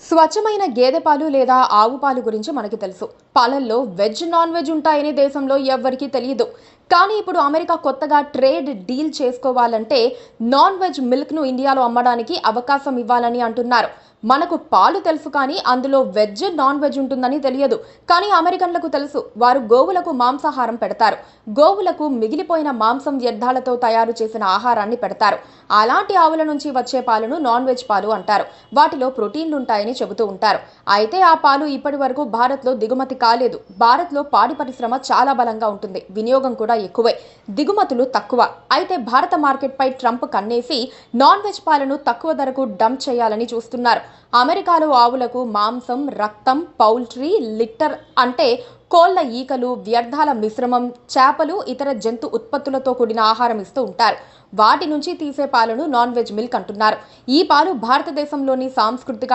స్వచ్ఛమైన గేదె పాలు లేదా ఆవు పాలు గురించి మనకి తెలుసు. పాలల్లో వెజ్, నాన్ వెజ్ ఉంటాయని దేశంలో ఎవ్వరికీ తెలియదు. కానీ ఇప్పుడు అమెరికా కొత్తగా ట్రేడ్ డీల్ చేసుకోవాలంటే నాన్ వెజ్ మిల్క్ను ఇండియాలో అమ్మడానికి అవకాశం ఇవ్వాలని అంటున్నారు. మనకు పాలు తెలుసు కానీ అందులో వెజ్, నాన్ వెజ్ ఉంటుందని తెలియదు. కానీ అమెరికన్లకు తెలుసు. వారు గోవులకు మాంసాహారం పెడతారు. గోవులకు మిగిలిపోయిన మాంసం వ్యర్థాలతో తయారు చేసిన ఆహారాన్ని పెడతారు. అలాంటి ఆవుల నుంచి వచ్చే పాలను నాన్ వెజ్ పాలు అంటారు. వాటిలో ప్రోటీన్లు ఉంటాయని చెబుతూ ఉంటారు. అయితే ఆ పాలు ఇప్పటి వరకు భారత్లో దిగుమతి కాలేదు. భారత్లో పాడి పరిశ్రమ చాలా బలంగా ఉంటుంది. వినియోగం కూడా ఎక్కువే, దిగుమతులు తక్కువ. అయితే భారత మార్కెట్పై ట్రంప్ కన్నేసి నాన్ వెజ్ పాలను తక్కువ ధరకు డంప్ చేయాలని చూస్తున్నారు. అమెరికాలో ఆవులకు మాంసం, రక్తం, పౌల్ట్రీ లిట్టర్ అంటే కోళ్ల ఈకలు, వ్యర్థాల మిశ్రమం, చేపలు, ఇతర జంతు ఉత్పత్తులతో కూడిన ఆహారం ఇస్తూ ఉంటారు. వాటి నుంచి తీసే పాలను నాన్ వెజ్ మిల్క్ అంటున్నారు. ఈ పాలు భారతదేశంలోని సాంస్కృతిక